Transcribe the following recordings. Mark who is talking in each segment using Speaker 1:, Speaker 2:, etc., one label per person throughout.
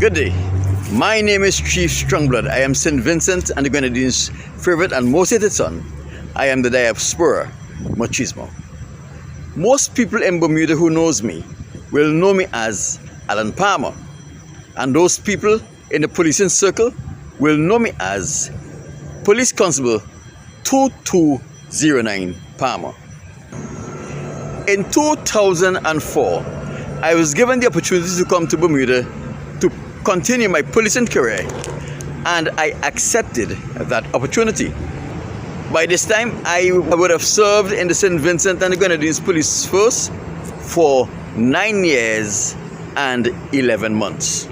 Speaker 1: Good day. My name is Chief Strongblood. I am St. Vincent and the Grenadines' favorite and most hated son. I am the diaspora machismo. Most people in Bermuda who knows me will know me as Alan Palmer. And those people in the policing circle will know me as Police Constable 2209 Palmer. In 2004, I was given the opportunity to come to Bermuda to continue my policing career, and I accepted that opportunity. By this time, I would have served in the St. Vincent and the Grenadines Police Force for 9 years and 11 months.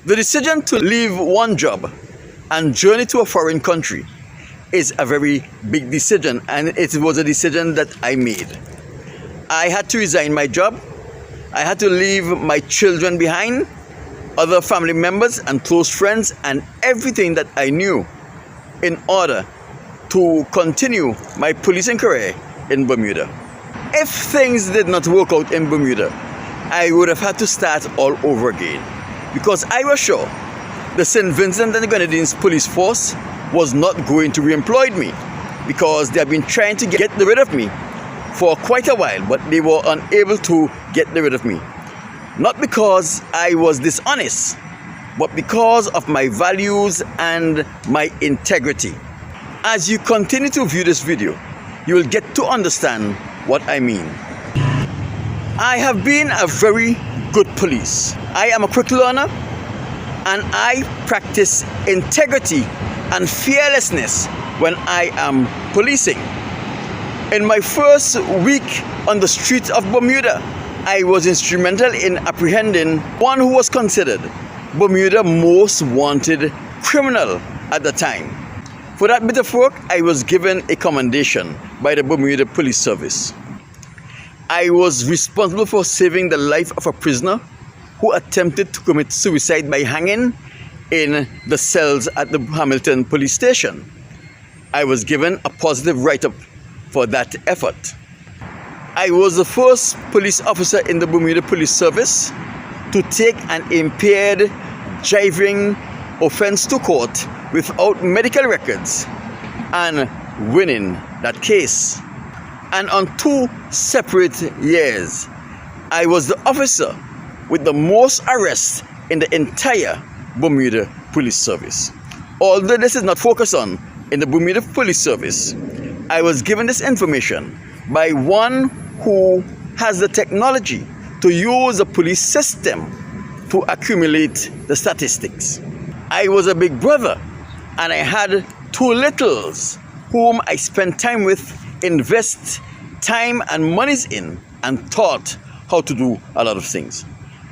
Speaker 1: The decision to leave one job and journey to a foreign country is a very big decision, and it was a decision that I made. I had to resign my job. I had to leave my children behind, other family members and close friends, and everything that I knew in order to continue my policing career in Bermuda. If things did not work out in Bermuda, I would have had to start all over again, because I was sure the St. Vincent and the Grenadines Police Force was not going to re-employ me, because they have been trying to get rid of me for quite a while, but they were unable to get rid of me. Not because I was dishonest, but because of my values and my integrity. As you continue to view this video, you will get to understand what I mean. I have been a very good police. I am a quick learner, and I practice integrity and fearlessness when I am policing. In my first week on the streets of Bermuda, I was instrumental in apprehending one who was considered Bermuda's most wanted criminal at the time. For that bit of work, I was given a commendation by the Bermuda Police Service. I was responsible for saving the life of a prisoner who attempted to commit suicide by hanging in the cells at the Hamilton police station. I was given a positive write-up for that effort. I was the first police officer in the Bermuda Police Service to take an impaired driving offense to court without medical records and winning that case. And on 2 separate years, I was the officer with the most arrests in the entire Bermuda Police Service. Although this is not focused on in the Bermuda Police Service, I was given this information by one who has the technology to use the police system to accumulate the statistics. I was a big brother, and I had 2 littles whom I spent time with, invest time and monies in, and taught how to do a lot of things.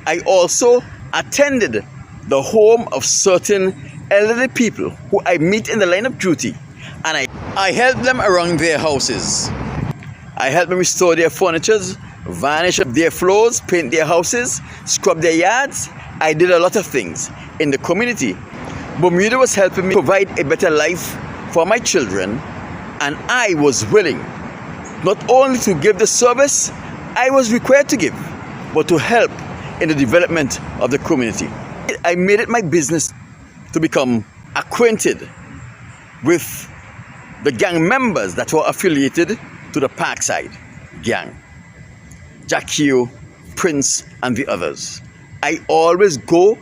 Speaker 1: I also attended the home of certain elderly people who I meet in the line of duty, and I help them around their houses. I help them restore their furniture, varnish up their floors, paint their houses, scrub their yards. I did a lot of things in the community. Bermuda was helping me provide a better life for my children, and I was willing not only to give the service I was required to give, but to help in the development of the community. I made it my business to become acquainted with the gang members that were affiliated to the Parkside gang, Jackie, Prince, and the others. I always go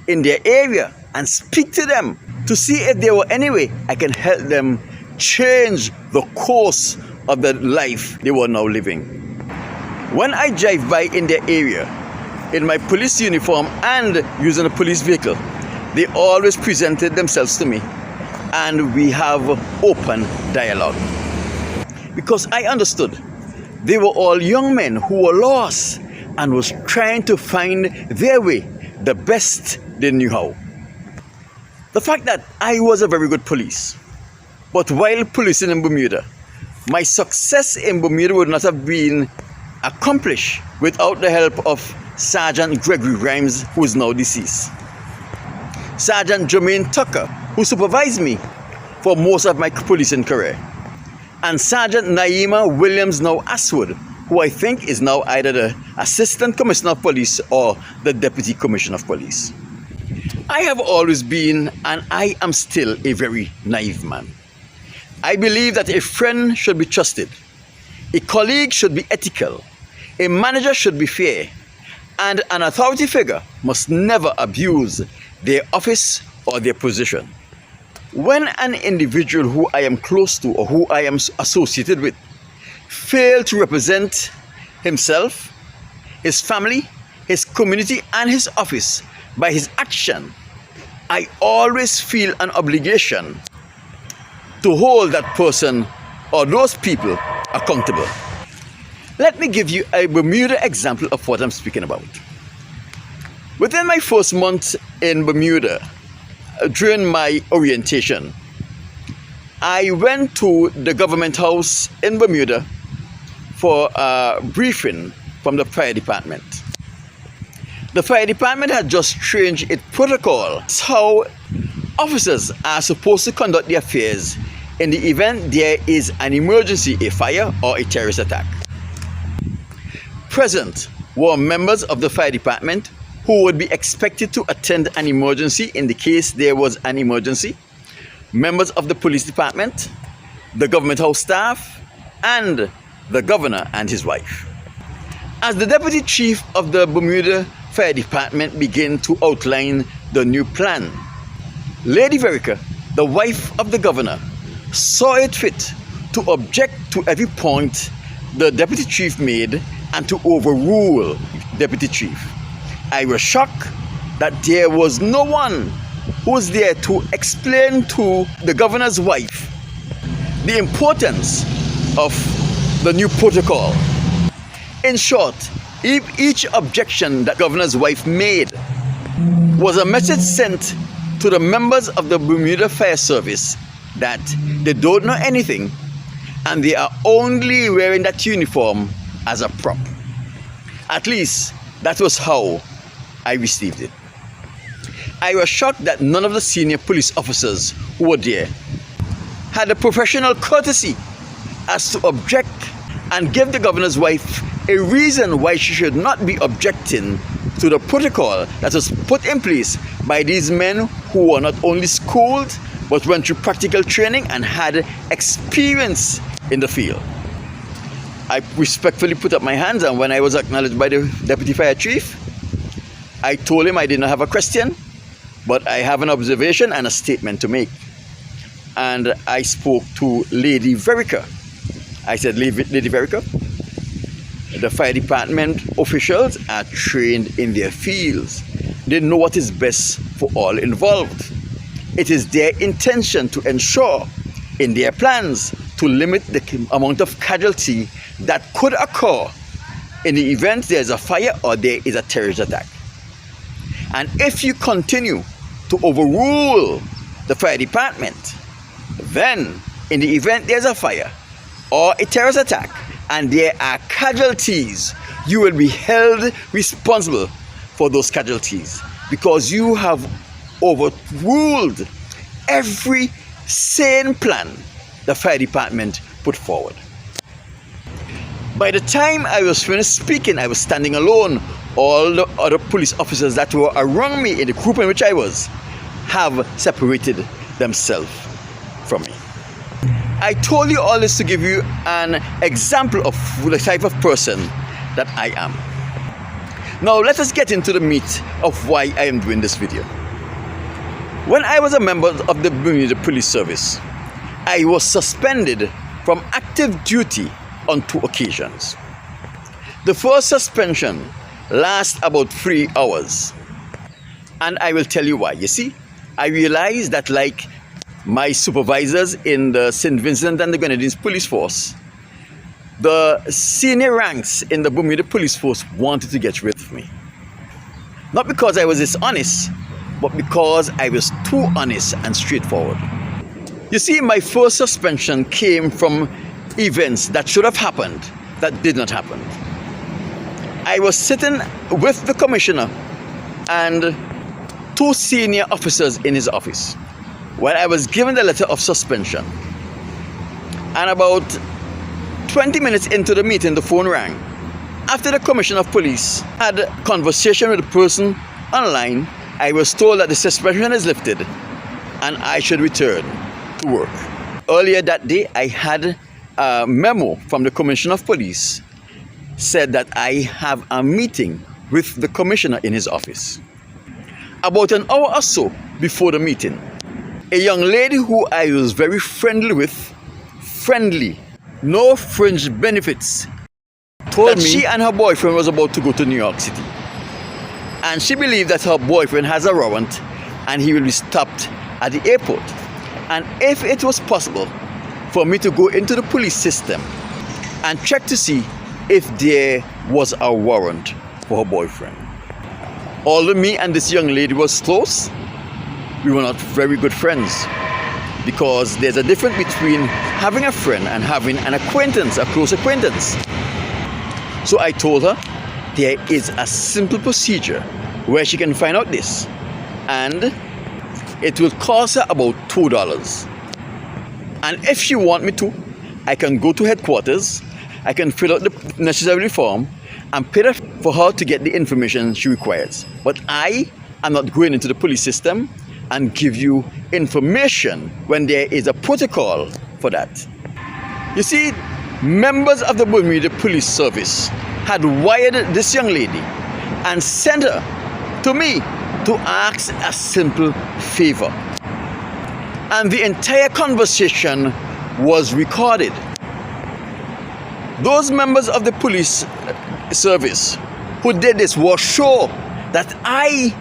Speaker 1: in their area and speak to them to see if there were any way I can help them change the course of the life they were now living. When I drive by in their area, in my police uniform and using a police vehicle, they always presented themselves to me, and we have open dialogue. Because I understood they were all young men who were lost and was trying to find their way the best they knew how. The fact that I was a very good police, but while policing in Bermuda, my success in Bermuda would not have been accomplished without the help of Sergeant Gregory Grimes, who is now deceased, Sergeant Jermaine Tucker, who supervised me for most of my policing career, and Sergeant Naima Williams now Aswood, who I think is now either the Assistant Commissioner of Police or the Deputy Commissioner of Police. I have always been, and I am still, a very naive man. I believe that a friend should be trusted, a colleague should be ethical, a manager should be fair, and an authority figure must never abuse their office or their position. When an individual who I am close to or who I am associated with fails to represent himself, his family, his community, and his office by his action, I always feel an obligation to hold that person or those people accountable. Let me give you a Bermuda example of what I'm speaking about. Within my first month in Bermuda, during my orientation, I went to the government house in Bermuda for a briefing from the fire department. The fire department had just changed its protocol. It's how officers are supposed to conduct their affairs in the event there is an emergency, a fire or a terrorist attack. Present were members of the fire department who would be expected to attend an emergency in the case there was an emergency, members of the police department, the government house staff, and the governor and his wife. As the deputy chief of the Bermuda Fire Department began to outline the new plan, Lady Verica, the wife of the governor, saw it fit to object to every point the deputy chief made and to overrule deputy chief. I was shocked that there was no one who was there to explain to the governor's wife the importance of the new protocol. In short, each objection that governor's wife made was a message sent to the members of the Bermuda Fire Service that they don't know anything and they are only wearing that uniform as a prop. At least that was how I received it. I was shocked that none of the senior police officers who were there had the professional courtesy as to object and give the governor's wife a reason why she should not be objecting to the protocol that was put in place by these men who were not only schooled but went through practical training and had experience in the field. I respectfully put up my hands, and when I was acknowledged by the deputy fire chief, I told him I did not have a question, but I have an observation and a statement to make. And I spoke to Lady Verica. I said, Lady Verica, the fire department officials are trained in their fields. They know what is best for all involved. It is their intention to ensure in their plans to limit the amount of casualty that could occur in the event there is a fire or there is a terrorist attack. And if you continue to overrule the fire department, then in the event there's a fire or a terrorist attack and there are casualties, you will be held responsible for those casualties because you have overruled every sane plan the fire department put forward. By the time I was finished speaking, I was standing alone. All the other police officers that were around me in the group in which I was have separated themselves from me. I told you all this to give you an example of the type of person that I am. Now let us get into the meat of why I am doing this video. When I was a member of the Bermuda Police Service, I was suspended from active duty on 2 occasions. The first suspension lasted about 3 hours. And I will tell you why. You see, I realized that like my supervisors in the St. Vincent and the Grenadines Police Force, the senior ranks in the Bermuda Police Force wanted to get rid of me. Not because I was dishonest, but because I was too honest and straightforward. You see, my first suspension came from events that should have happened that did not happen. I was sitting with the commissioner and 2 senior officers in his office when I was given the letter of suspension. And about 20 minutes into the meeting, the phone rang. After the commissioner of police had a conversation with the person online, I was told that the suspension is lifted and I should return to work. Earlier that day, I had a memo from the Commissioner of Police said that I have a meeting with the Commissioner in his office. About an hour or so before the meeting, a young lady who I was very friendly with, no fringe benefits, told me she and her boyfriend was about to go to New York City. And she believed that her boyfriend has a warrant and he will be stopped at the airport. And if it was possible for me to go into the police system and check to see if there was a warrant for her boyfriend. Although me and this young lady was close, we were not very good friends, because there's a difference between having a friend and having an acquaintance, a close acquaintance. So I told her there is a simple procedure where she can find out this, and it will cost her about $2. And if she wants me to, I can go to headquarters, I can fill out the necessary form and pay for her to get the information she requires. But I am not going into the police system and give you information when there is a protocol for that. You see, members of the Bermuda Police Service had wired this young lady and sent her to me to ask a simple favor. And the entire conversation was recorded. Those members of the police service who did this were sure that I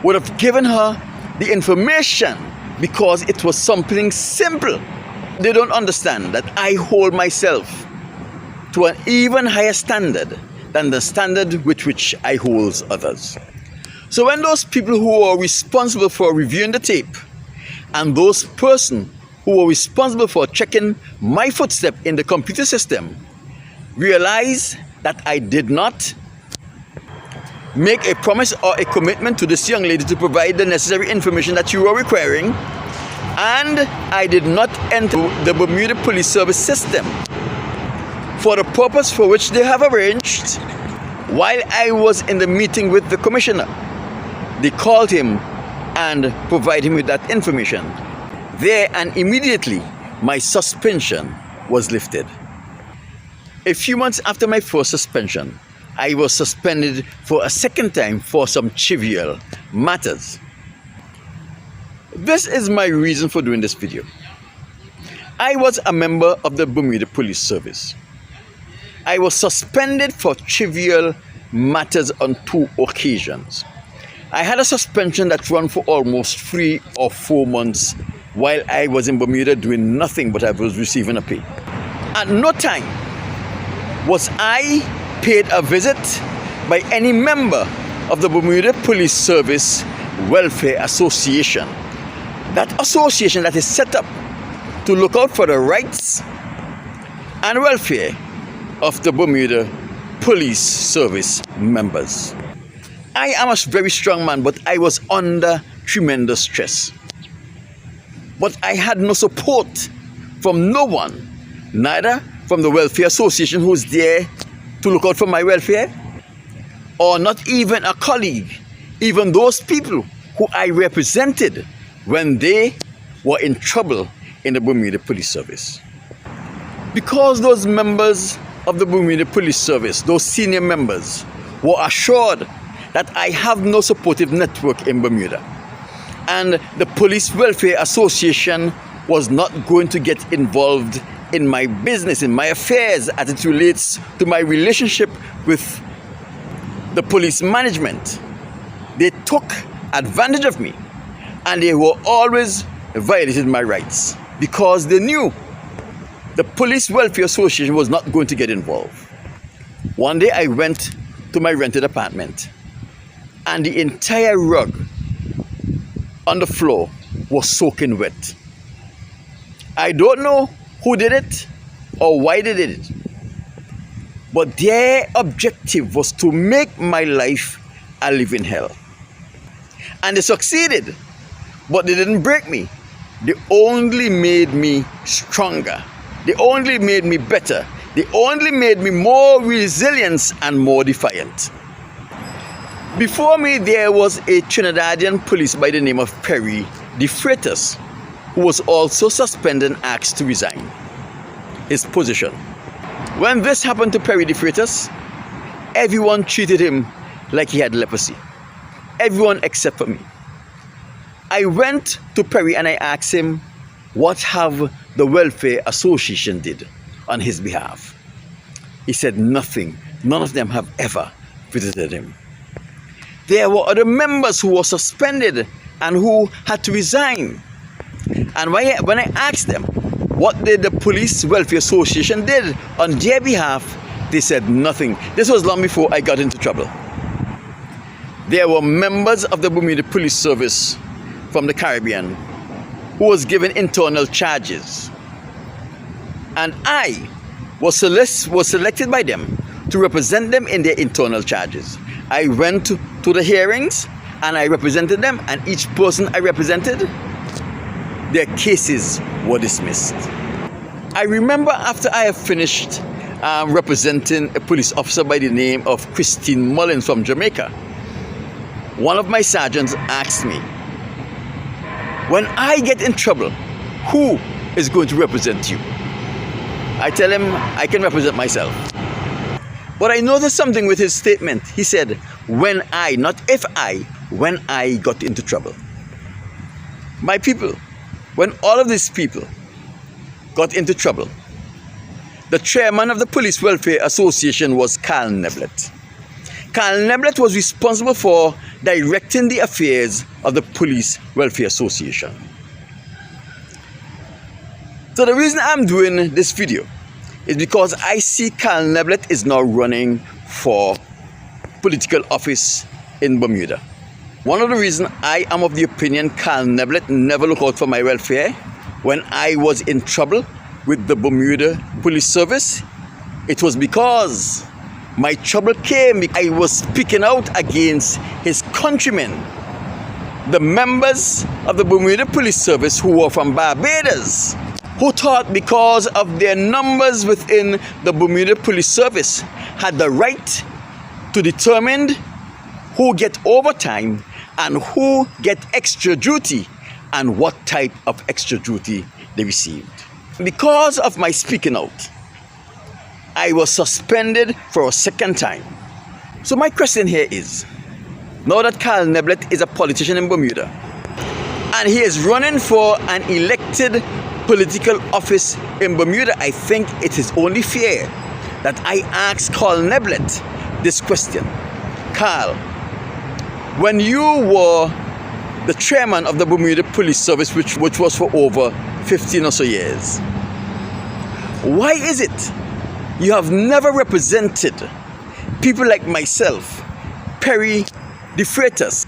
Speaker 1: would have given her the information because it was something simple. They don't understand that I hold myself to an even higher standard than the standard with which I hold others. So when those people who are responsible for reviewing the tape and those persons who were responsible for checking my footstep in the computer system realize that I did not make a promise or a commitment to this young lady to provide the necessary information that you were requiring, and I did not enter the Bermuda Police Service system for the purpose for which they have arranged. While I was in the meeting with the commissioner, they called him and provided him with that information. There and immediately, my suspension was lifted. A few months after my first suspension, I was suspended for a second time for some trivial matters. This is my reason for doing this video. I was a member of the Bermuda Police Service. I was suspended for trivial matters on 2 occasions. I had a suspension that ran for almost 3 or 4 months while I was in Bermuda doing nothing but I was receiving a pay. At no time was I paid a visit by any member of the Bermuda Police Service Welfare Association. That association that is set up to look out for the rights and welfare of the Bermuda Police Service members. I am a very strong man, but I was under tremendous stress. But I had no support from no one, neither from the Welfare Association who was there to look out for my welfare, or not even a colleague, even those people who I represented when they were in trouble in the Bermuda Police Service. Because those members of the Bermuda Police Service, those senior members, were assured that I have no supportive network in Bermuda, and the Police Welfare Association was not going to get involved in my business, in my affairs, as it relates to my relationship with the police management. They took advantage of me, and they were always violating my rights because they knew the Police Welfare Association was not going to get involved. One day I went to my rented apartment, and the entire rug on the floor was soaking wet. I don't know who did it or why they did it, but their objective was to make my life a living hell. And they succeeded, but they didn't break me. They only made me stronger. They only made me better. They only made me more resilient and more defiant. Before me, there was a Trinidadian police by the name of Perry de Freitas, who was also suspended and asked to resign his position. When this happened to Perry de Freitas, everyone treated him like he had leprosy. Everyone except for me. I went to Perry and I asked him, what have the Welfare Association did on his behalf? He said nothing. None of them have ever visited him. There were other members who were suspended and who had to resign. And when I asked them what did the Police Welfare Association did on their behalf, they said nothing. This was long before I got into trouble. There were members of the Bermuda Police Service from the Caribbean who was given internal charges. And I was selected by them to represent them in their internal charges. I went to the hearings and I represented them, and each person I represented, their cases were dismissed. I remember after I have finished representing a police officer by the name of Christine Mullins from Jamaica, one of my sergeants asked me, when I get in trouble, who is going to represent you? I tell him I can represent myself. But I noticed something with his statement. He said, when I, not if I, when I got into trouble. My people, when all of these people got into trouble, the chairman of the Police Welfare Association was Carl Neblett. Carl Neblett was responsible for directing the affairs of the Police Welfare Association. So the reason I'm doing this video is because I see Carl Neblett is now running for political office in Bermuda. One of the reasons I am of the opinion Carl Neblett never looked out for my welfare when I was in trouble with the Bermuda Police Service, it was because my trouble came. I was speaking out against his countrymen, the members of the Bermuda Police Service who were from Barbados, who thought because of their numbers within the Bermuda Police Service had the right to determine who get overtime and who get extra duty and what type of extra duty they received. Because of my speaking out, I was suspended for a second time. So my question here is, now that Carl Neblett is a politician in Bermuda and he is running for an elected political office in Bermuda, I think it is only fair that I ask Carl Neblett this question. Carl, when you were the chairman of the Bermuda Police Service, which was for over 15 or so years, why is it you have never represented people like myself, Perry de Freitas,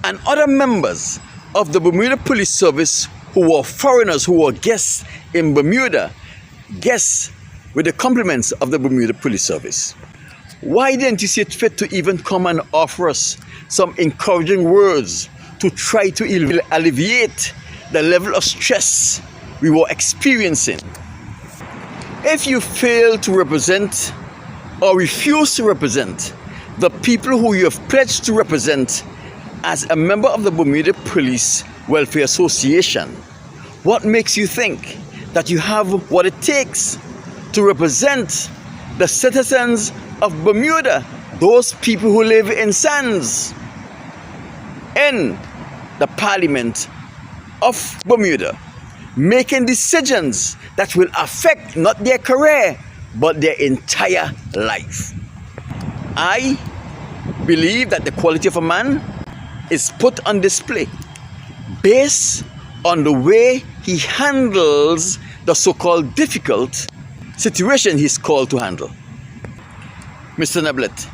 Speaker 1: and other members of the Bermuda Police Service who were foreigners, who were guests in Bermuda, guests with the compliments of the Bermuda Police Service? Why didn't you see it fit to even come and offer us some encouraging words to try to alleviate the level of stress we were experiencing? If you fail to represent or refuse to represent the people who you have pledged to represent as a member of the Bermuda Police Welfare Association, what makes you think that you have what it takes to represent the citizens of Bermuda, those people who live in sands, in the Parliament of Bermuda, making decisions that will affect not their career but their entire life? I believe that the quality of a man is put on display based on the way he handles the so-called difficult situation he's called to handle. Mr. Neblett,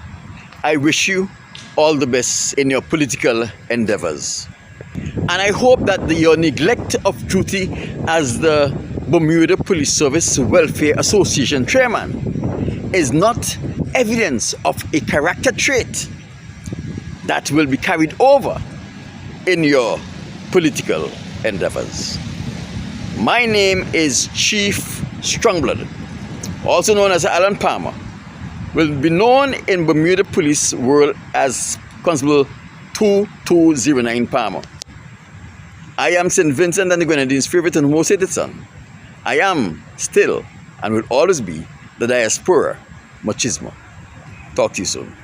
Speaker 1: I wish you all the best in your political endeavors. And I hope that your neglect of duty as the Bermuda Police Service Welfare Association chairman is not evidence of a character trait that will be carried over in your political endeavors. My name is Chief Strongblood, also known as Alan Palmer, will be known in Bermuda police world as Constable 2209 Palmer. I am St. Vincent and the Grenadines' favorite and most hated son. I am still and will always be the diaspora machismo. Talk to you soon.